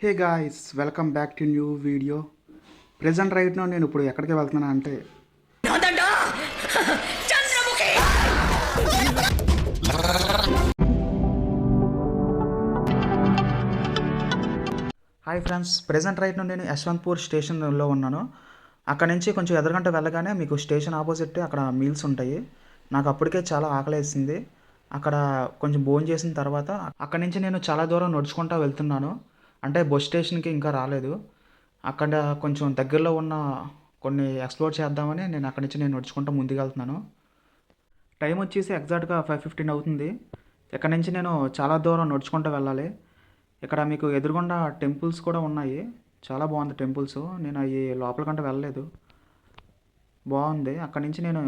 Hey guys, welcome back to new video. Present right now నేను ఇప్పుడు ఎక్కడికి వెళ్తున్నాను అంటే Chandramukhi. Hi friends, present right now నేను యశ్వంత్పూర్ స్టేషన్లో ఉన్నాను. అక్కడ నుంచి కొంచెం ఎదురుగంట వెళ్ళగానే మీకు స్టేషన్ ఆపోజిట్ అక్కడ మీల్స్ ఉంటాయి. నాకు అప్పటికే చాలా ఆకలేసింది. అక్కడ కొంచెం భోజనం చేసిన తర్వాత అక్కడ నుంచి నేను చాలా దూరం నడుచుకుంటూ వెళ్తున్నాను. అంటే బస్ స్టేషన్కి ఇంకా రాలేదు. అక్కడ కొంచెం దగ్గరలో ఉన్న కొన్ని ఎక్స్ప్లోర్ చేద్దామని నేను అక్కడి నుంచి నడుచుకుంటూ ముందుకు వెళ్తున్నాను. టైం వచ్చేసి ఎగ్జాక్ట్గా 5:15 అవుతుంది. ఇక్కడ నుంచి నేను చాలా దూరం నడుచుకుంటూ వెళ్ళాలి. ఇక్కడ మీకు ఎదురుగుండా టెంపుల్స్ కూడా ఉన్నాయి. చాలా బాగుంది టెంపుల్స్. నేను అవి లోపలికంటే వెళ్ళలేదు. బాగుంది. అక్కడి నుంచి నేను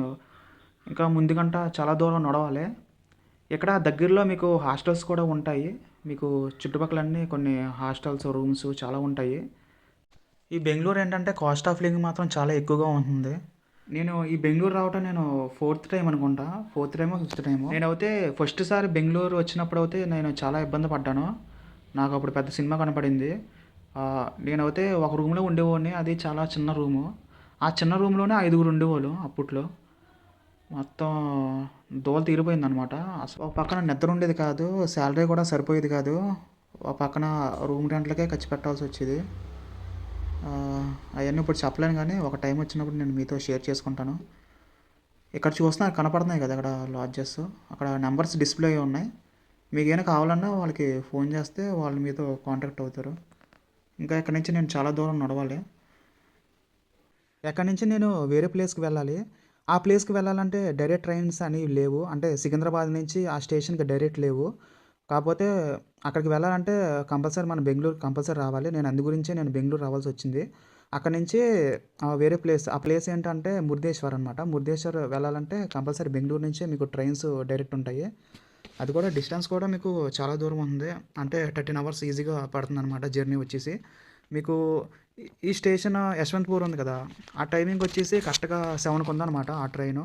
ఇంకా ముందుకంట చాలా దూరం నడవాలి. ఇక్కడ దగ్గరలో మీకు హాస్టల్స్ కూడా ఉంటాయి. మీకు చుట్టుపక్కలన్నీ కొన్ని హాస్టల్స్, రూమ్స్ చాలా ఉంటాయి. ఈ బెంగళూరు ఏంటంటే కాస్ట్ ఆఫ్ లివింగ్ మాత్రం చాలా ఎక్కువగా ఉంటుంది. నేను ఈ బెంగళూరు రావటం నేను ఫోర్త్ టైం అనుకుంటా. ఫోర్త్ టైమో ఫిఫ్త్ టైమో. నేనైతే ఫస్ట్ సారి బెంగళూరు వచ్చినప్పుడు అయితే నేను చాలా ఇబ్బంది పడ్డాను. నాకు అప్పుడు పెద్ద సినిమా కనపడింది. నేనైతే ఒక రూమ్లో ఉండేవాడిని. అది చాలా చిన్న రూము. ఆ చిన్న రూమ్లోనే 5గురు ఉండేవాళ్ళు అప్పట్లో. మొత్తం దోల తీరిపోయింది అనమాట. అసలు ఒక పక్కన నిద్ర ఉండేది కాదు, శాలరీ కూడా సరిపోయేది కాదు. ఒక పక్కన రూమ్ రెంట్లకే ఖర్చు పెట్టాల్సి వచ్చేది. అవన్నీ ఇప్పుడు చెప్పలేను, కానీ ఒక టైం వచ్చినప్పుడు నేను మీతో షేర్ చేసుకుంటాను. ఇక్కడ చూస్తున్నారు, కనపడుతున్నాయి కదా అక్కడ లాడ్జెస్. అక్కడ నెంబర్స్ డిస్ప్లే అయి ఉన్నాయి. మీకు ఏమైనా కావాలన్నా వాళ్ళకి ఫోన్ చేస్తే వాళ్ళు మీతో కాంటాక్ట్ అవుతారు. ఇంకా ఇక్కడ నుంచి నేను చాలా దూరం నడవాలి. ఎక్కడి నుంచి నేను వేరే ప్లేస్కి వెళ్ళాలి. ఆ ప్లేస్కి వెళ్ళాలంటే డైరెక్ట్ ట్రైన్స్ అనేవి లేవు. అంటే సికింద్రాబాద్ నుంచి ఆ స్టేషన్కి డైరెక్ట్ లేవు. కాకపోతే అక్కడికి వెళ్ళాలంటే కంపల్సరీ మన బెంగళూరు కంపల్సరీ రావాలి. నేను అందు గురించే నేను బెంగళూరు రావాల్సి వచ్చింది. అక్కడ నుంచి వేరే ప్లేస్, ఆ ప్లేస్ ఏంటంటే మురుదేశ్వర్ అనమాట. మురుదేశ్వర్ వెళ్ళాలంటే కంపల్సరీ బెంగళూరు నుంచే మీకు ట్రైన్స్ డైరెక్ట్ ఉంటాయి. అది కూడా డిస్టెన్స్ కూడా మీకు చాలా దూరం ఉంది. అంటే 13 అవర్స్ ఈజీగా పడుతుంది అనమాట జర్నీ వచ్చేసి. మీకు ఈ స్టేషన్ యశ్వంత్పూర్ ఉంది కదా, ఆ టైమింగ్ వచ్చేసి కరెక్ట్గా 7కి ఉందన్నమాట ఆ ట్రైను.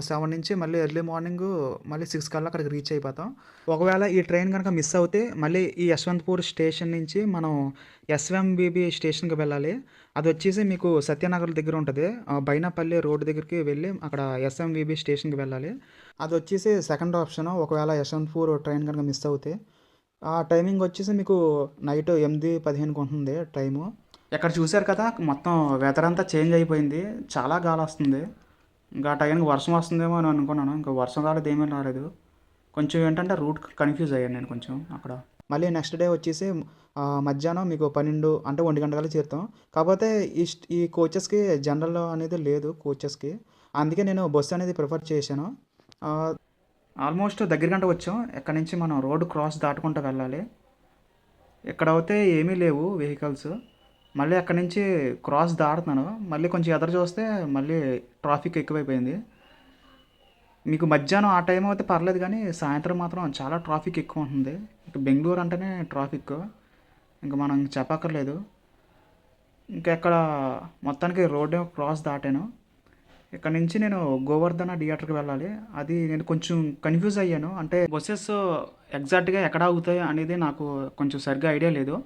7 నుంచి మళ్ళీ ఎర్లీ మార్నింగ్ మళ్ళీ 6 కల్లా అక్కడికి రీచ్ అయిపోతాం. ఒకవేళ ఈ ట్రైన్ కనుక మిస్ అవుతే మళ్ళీ ఈ యశ్వంత్పూర్ స్టేషన్ నుంచి మనం ఎస్ఎంబీబీ స్టేషన్కి వెళ్ళాలి. అది వచ్చేసి మీకు సత్యనగర్ దగ్గర ఉంటుంది. బైనపల్లి రోడ్ దగ్గరికి వెళ్ళి అక్కడ ఎస్ఎంబీబీ స్టేషన్కి వెళ్ళాలి. అది వచ్చేసి సెకండ్ ఆప్షన్. ఒకవేళ యశ్వంత్పూర్ ట్రైన్ కనుక మిస్ అవుతే ఆ టైమింగ్ వచ్చేసి మీకు నైట్ 8:15కి ఉంటుంది టైము. ఇక్కడ చూశారు కదా, మొత్తం వెదర్ అంతా చేంజ్ అయిపోయింది. చాలా గాలి వస్తుంది. ఇంకా ఆ టైంకి వర్షం వస్తుందేమో అని అనుకున్నాను. ఇంకా వర్షం రాలేదు, ఏమీ రాలేదు. కొంచెం ఏంటంటే రూట్ కన్ఫ్యూజ్ అయ్యాను నేను కొంచెం అక్కడ. మళ్ళీ నెక్స్ట్ డే వచ్చేసి మధ్యాహ్నం మీకు 12 అంటే 1 గంటకల్లా చేరుతాం. కాకపోతే ఈ కోచెస్కి జనరల్ అనేది లేదు కోచెస్కి. అందుకే నేను బస్సు అనేది ప్రిఫర్ చేశాను. ఆల్మోస్ట్ దగ్గరగంట వచ్చాం. ఇక్కడ నుంచి మనం రోడ్డు క్రాస్ దాటుకుంటూ వెళ్ళాలి. ఇక్కడ అయితే ఏమీ లేవు వెహికల్స్. మళ్ళీ అక్కడి నుంచి క్రాస్ దాటుతున్నాను. మళ్ళీ కొంచెం ఎదురు చూస్తే మళ్ళీ ట్రాఫిక్ ఎక్కువైపోయింది. మీకు మధ్యాహ్నం ఆ టైం అయితే పర్లేదు, కానీ సాయంత్రం మాత్రం చాలా ట్రాఫిక్ ఎక్కువ ఉంటుంది. ఇక బెంగళూరు అంటేనే ట్రాఫిక్, ఇంకా మనం చెప్పక్కర్లేదు. ఇంకా ఇక్కడ మొత్తానికి రోడ్డు క్రాస్ దాటాను. ఇక్కడ నుంచి నేను గోవర్ధన థియేటర్కి వెళ్ళాలి. అది నేను కొంచెం కన్ఫ్యూజ్ అయ్యాను. అంటే బస్సెస్ ఎగ్జాక్ట్గా ఎక్కడ ఆగుతాయి అనేది నాకు కొంచెం సరిగ్గా ఐడియా లేదు.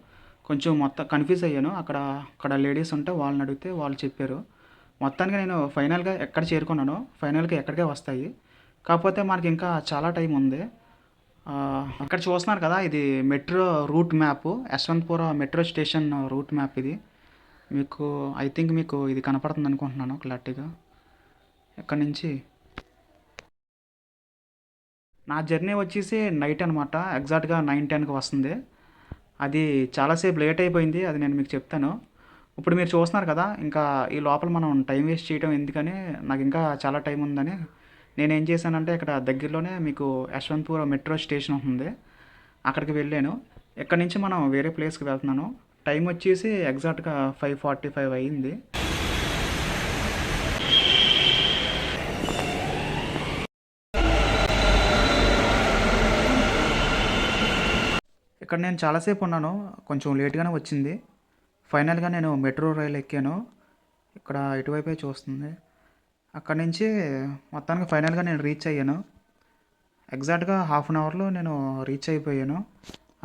కొంచెం మొత్తం కన్ఫ్యూజ్ అయ్యాను. అక్కడ లేడీస్ ఉంటే వాళ్ళని అడిగితే వాళ్ళు చెప్పారు. మొత్తానికి నేను ఫైనల్గా ఎక్కడ చేరుకున్నాను, ఫైనల్గా ఎక్కడికే వస్తాయి. కాకపోతే మనకి ఇంకా చాలా టైం ఉంది. అక్కడ చూస్తున్నారు కదా, ఇది metro route map, Yeshwantpur metro station route map ఇది. మీకు ఐ థింక్ మీకు ఇది కనపడుతుంది అనుకుంటున్నాను క్లారిటీగా. ఇక్కడ నుంచి నా జర్నీ వచ్చేసి నైట్ అనమాట. ఎగ్జాక్ట్గా 9-10కి వస్తుంది. అది చాలాసేపు లేట్ అయిపోయింది. అది నేను మీకు చెప్తాను. ఇప్పుడు మీరు చూస్తున్నారు కదా, ఇంకా ఈ లోపల మనం టైం వేస్ట్ చేయడం ఎందుకని, నాకు ఇంకా చాలా టైం ఉందని నేనేం చేశానంటే ఇక్కడ దగ్గరలోనే మీకు యశ్వంత్పూర్ మెట్రో స్టేషన్ ఉంటుంది, అక్కడికి వెళ్ళాను. ఇక్కడ నుంచి మనం వేరే ప్లేస్కి వెళ్తున్నాను. టైం వచ్చేసి ఎగ్జాక్ట్గా 5:45 అయ్యింది. ఇక్కడ నేను చాలాసేపు ఉన్నాను, కొంచెం లేట్గానే వచ్చింది. ఫైనల్గా నేను మెట్రో రైలు ఎక్కాను. ఇక్కడ ఇటువైపే చూస్తుంది. అక్కడ నుంచి మొత్తానికి ఫైనల్గా నేను రీచ్ అయ్యాను. ఎగ్జాక్ట్గా హాఫ్ అన్ అవర్లో నేను రీచ్ అయిపోయాను.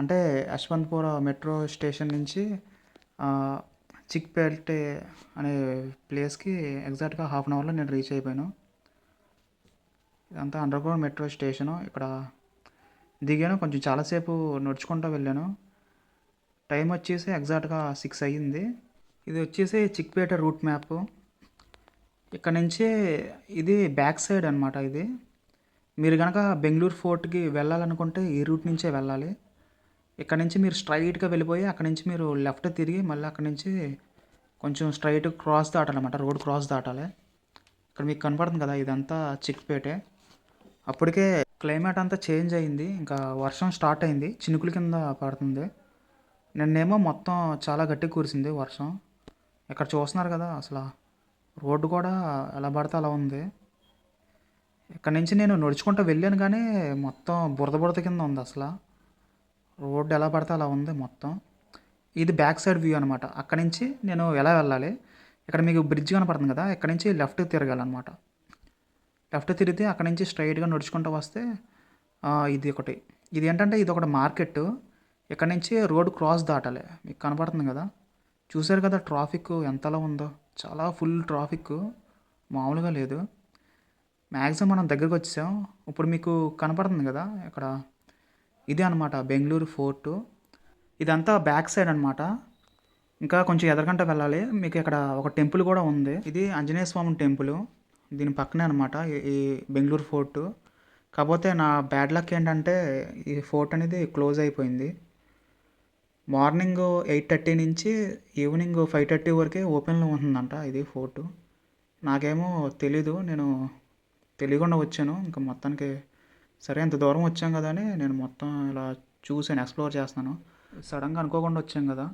అంటే యశ్వంతపూర్ మెట్రో స్టేషన్ నుంచి చిక్పేట్ అనే ప్లేస్కి ఎగ్జాక్ట్గా హాఫ్ అన్ అవర్లో నేను రీచ్ అయిపోయాను. ఇదంతా అండర్గ్రౌండ్ మెట్రో స్టేషను. ఇక్కడ దిగాను, కొంచెం చాలాసేపు నడుచుకుంటూ వెళ్ళాను. టైం వచ్చేసి ఎగ్జాక్ట్గా 6 అయ్యింది. ఇది వచ్చేసి చిక్పేట రూట్ మ్యాప్. ఇక్కడ నుంచి ఇది బ్యాక్ సైడ్ అనమాట. ఇది మీరు కనుక బెంగళూరు ఫోర్ట్కి వెళ్ళాలనుకుంటే ఈ రూట్ నుంచే వెళ్ళాలి. ఇక్కడ నుంచి మీరు స్ట్రైట్గా వెళ్ళిపోయి అక్కడ నుంచి మీరు లెఫ్ట్ తిరిగి మళ్ళీ అక్కడ నుంచి కొంచెం స్ట్రైట్ క్రాస్ దాటాలన్నమాట. రోడ్ క్రాస్ దాటాలి. ఇక్కడ మీకు కనపడుతుంది కదా, ఇదంతా చిక్పేటే. అప్పటికే క్లైమేట్ అంతా చేంజ్ అయింది, ఇంకా వర్షం స్టార్ట్ అయింది, చినుకుల కింద పడుతుంది. నిన్నేమో మొత్తం చాలా గట్టిగా కురిసింది వర్షం. ఇక్కడ చూస్తున్నారు కదా, అసలు రోడ్డు కూడా ఎలా పడితే అలా ఉంది. ఇక్కడ నుంచి నేను నడుచుకుంటూ వెళ్ళాను కానీ మొత్తం బురద బురద కింద ఉంది. అసలు రోడ్డు ఎలా పడితే అలా ఉంది మొత్తం. ఇది బ్యాక్ సైడ్ వ్యూ అనమాట. అక్కడ నుంచి నేను ఎలా వెళ్ళాలి, ఇక్కడ మీకు బ్రిడ్జ్ కనపడుతుంది కదా, ఇక్కడ నుంచి లెఫ్ట్ తిరగాలన్నమాట. లెఫ్ట్ తిరిగితే అక్కడ నుంచి స్ట్రైట్గా నడుచుకుంటూ వస్తే ఇది ఒకటి, ఇది ఏంటంటే ఇది ఒకటి మార్కెట్. ఇక్కడ నుంచి రోడ్ క్రాస్ దాటాలి. మీకు కనపడుతుంది కదా, చూసారు కదా ట్రాఫిక్ ఎంతలా ఉందో, చాలా ఫుల్ ట్రాఫిక్, మామూలుగా లేదు. మ్యాక్సిమం మనం దగ్గరికి వచ్చేసాం. ఇప్పుడు మీకు కనపడుతుంది కదా ఇక్కడ, ఇదే అనమాట బెంగళూరు ఫోర్టు. ఇదంతా బ్యాక్ సైడ్ అనమాట. ఇంకా కొంచెం ఎదరకంట వెళ్ళాలి. మీకు ఇక్కడ ఒక టెంపుల్ కూడా ఉంది. ఇది ఆంజనేయ స్వామి టెంపుల్, దీని పక్కనే అనమాట ఈ బెంగళూరు ఫోర్టు. కాకపోతే నా బ్యాడ్ లక్ ఏంటంటే ఈ ఫోర్ట్ అనేది క్లోజ్ అయిపోయింది. మార్నింగ్ 8:30 నుంచి ఈవినింగ్ 5:30 వరకే ఓపెన్లో ఉంటుందంట ఇది ఫోర్టు. నాకేమో తెలీదు, నేను తెలియకుండా వచ్చాను. ఇంకా మొత్తానికి సరే ఎంత దూరం వచ్చాం కదా అని నేను మొత్తం ఇలా చూసాను, ఎక్స్ప్లోర్ చేస్తాను. సడన్గా అనుకోకుండా వచ్చాం కదా.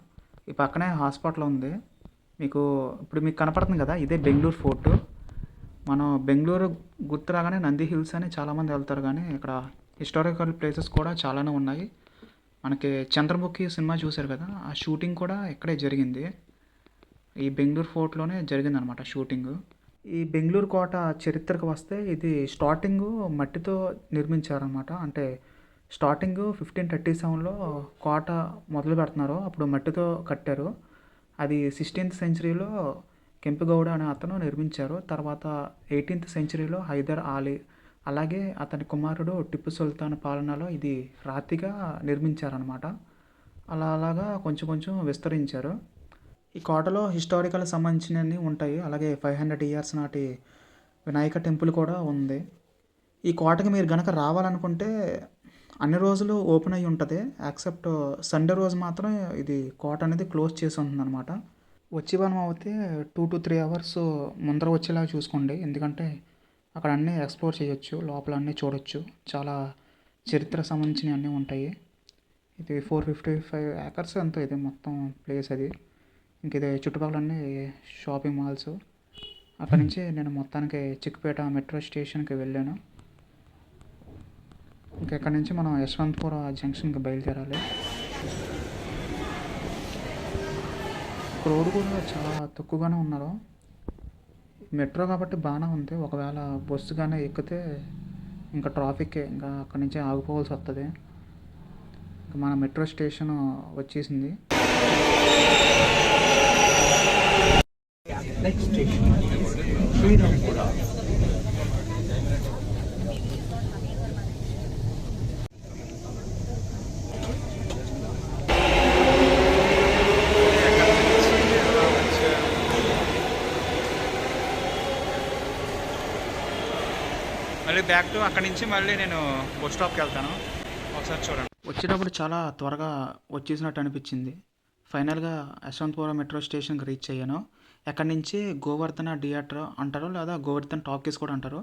ఈ పక్కనే హాస్పిటల్ ఉంది. ఇప్పుడు మీకు కనపడుతుంది కదా, ఇదే బెంగళూరు ఫోర్టు. మనం బెంగళూరు గుర్తు రాగానే నంది హిల్స్ అని చాలామంది వెళ్తారు, కానీ ఇక్కడ హిస్టారికల్ ప్లేసెస్ కూడా చాలానే ఉన్నాయి. మనకి చంద్రముఖి సినిమా చూశారు కదా, ఆ షూటింగ్ కూడా ఇక్కడే జరిగింది. ఈ బెంగళూరు ఫోర్ట్లోనే జరిగిందనమాట షూటింగ్. ఈ బెంగళూరు కోట చరిత్రకు వస్తే ఇది స్టార్టింగ్ మట్టితో నిర్మించారనమాట. అంటే స్టార్టింగ్ 1537లో కోట మొదలు పెడుతున్నారు, అప్పుడు మట్టితో కట్టారు. అది 16th సెంచరీలో కెంపుగౌడ అనే అతను నిర్మించారు. తర్వాత 18th సెంచరీలో హైదర్ అలీ, అలాగే అతని కుమారుడు టిప్పు సుల్తాన్ పాలనలో ఇది రాతిగా నిర్మించారనమాట. అలాగా కొంచెం కొంచెం విస్తరించారు. ఈ కోటలో హిస్టారికల్ సంబంధించినవి ఉంటాయి. అలాగే 500 ఇయర్స్ నాటి వినాయక టెంపుల్ కూడా ఉంది. ఈ కోటకి మీరు గనక రావాలనుకుంటే అన్ని రోజులు ఓపెన్ అయ్యి ఉంటుంది, యాక్సెప్ట్ సండే రోజు మాత్రం ఇది కోట అనేది క్లోజ్ చేసి ఉంటుందన్నమాట. వచ్చి మనం అయితే 2 to 3 అవర్స్ ముందర వచ్చేలాగా చూసుకోండి, ఎందుకంటే అక్కడ అన్నీ ఎక్స్ప్లోర్ చేయొచ్చు, లోపల అన్నీ చూడొచ్చు. చాలా చరిత్ర సంబంధించినవి అన్నీ ఉంటాయి. ఇది 455 acres ఎంతో ఇది మొత్తం ప్లేస్ అది. ఇంక ఇది చుట్టుపక్కల అన్నీ షాపింగ్ మాల్స్. అక్కడి నుంచి నేను మొత్తానికి చిక్పేట మెట్రో స్టేషన్కి వెళ్ళాను. ఇంకా ఇక్కడ నుంచి మనం యశ్వంతపూర్ జంక్షన్కి బయలుదేరాలి. రోడ్డు కూడా చాలా తక్కువగానే ఉన్నారు. మెట్రో కాబట్టి బాగానే ఉంది. ఒకవేళ బస్సు కానీ ఎక్కితే ఇంకా ట్రాఫిక్, ఇంకా అక్కడి నుంచి ఆగిపోవాల్సి వస్తుంది. ఇంకా మన మెట్రో స్టేషన్ వచ్చేసింది. మళ్ళీ బ్యాక్ టు అక్కడి నుంచి మళ్ళీ నేను బస్ స్టాప్కి వెళ్తాను. ఒకసారి చూడండి. వచ్చేటప్పుడు చాలా త్వరగా వచ్చేసినట్టు అనిపించింది. ఫైనల్గా యశ్వంతపురం మెట్రో స్టేషన్కి రీచ్ అయ్యాను. అక్కడి నుంచి గోవర్ధన థియేటర్ అంటారు, లేదా గోవర్ధన్ టాకీస్ కూడా అంటారు.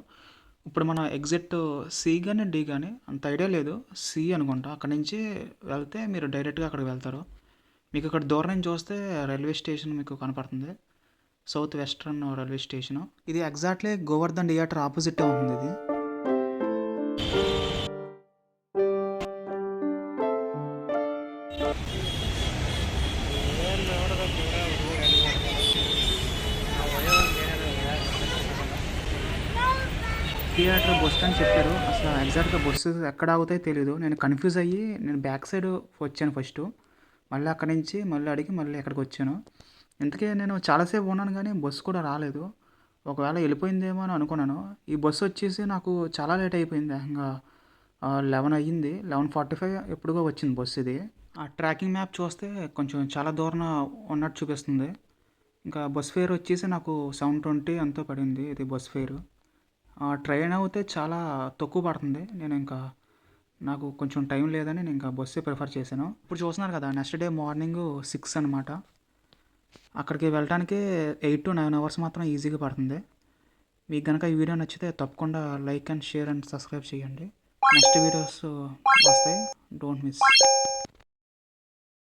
ఇప్పుడు మనం ఎగ్జిట్ సి కానీ డి కానీ అంత ఐడియా లేదు, సి అనుకుంటా. అక్కడి నుంచి వెళ్తే మీరు డైరెక్ట్గా అక్కడికి వెళ్తారు. మీకు ఇక్కడ దూరం నుంచి చూస్తే రైల్వే స్టేషన్ మీకు కనపడుతుంది, సౌత్ వెస్ట్రన్ రైల్వే స్టేషను. ఇది ఎగ్జాక్ట్లీ గోవర్ధన్ థియేటర్ ఆపోజిటే ఉంటుంది ఇది. థియేటర్ బస్ అని చెప్పారు. అసలు ఎగ్జాక్ట్‌గా బస్సు ఎక్కడ ఆగుతాయో తెలీదు. నేను కన్‌ఫ్యూజ్ అయ్యి నేను బ్యాక్ సైడ్ వచ్చాను ఫస్టు. మళ్ళీ అక్కడి నుంచి మళ్ళీ అడిగి మళ్ళీ ఇక్కడికొచ్చాను. ఇంతకీ నేను చాలా సేపు ఉన్నాను గానీ బస్సు కూడా రాలేదు. ఒకవేళ వెళ్ళిపోయిందేమో అని అనుకున్నాను. ఈ బస్సు వచ్చేసి నాకు చాలా లేట్ అయిపోయింది. ఏకంగా 11 అయ్యింది. 11:45 ఎప్పుడుగో వచ్చింది బస్సు ఇది. ఆ ట్రాకింగ్ మ్యాప్ చూస్తే కొంచెం చాలా దూరాన ఉన్నట్టు చూపిస్తుంది. ఇంకా బస్ ఫేర్ వచ్చేసి నాకు 720 ఎంతో పడింది ఇది బస్ ఫేరు. ట్రైన్ అయితే చాలా తక్కువ పడుతుంది. నాకు కొంచెం టైం లేదని నేను ఇంకా బస్సే ప్రిఫర్ చేశాను. ఇప్పుడు చూస్తున్నారు కదా నెక్స్ట్ డే మార్నింగ్ 6 అనమాట. అక్కడికి వెళ్ళటానికి 8-9 అవర్స్ మాత్రం ఈజీగా పడుతుంది. మీకు గనక ఈ వీడియో నచ్చితే తప్పకుండా like and share and subscribe చేయండి. నెక్స్ట్ వీడియోస్ వస్తాయి. Don't miss.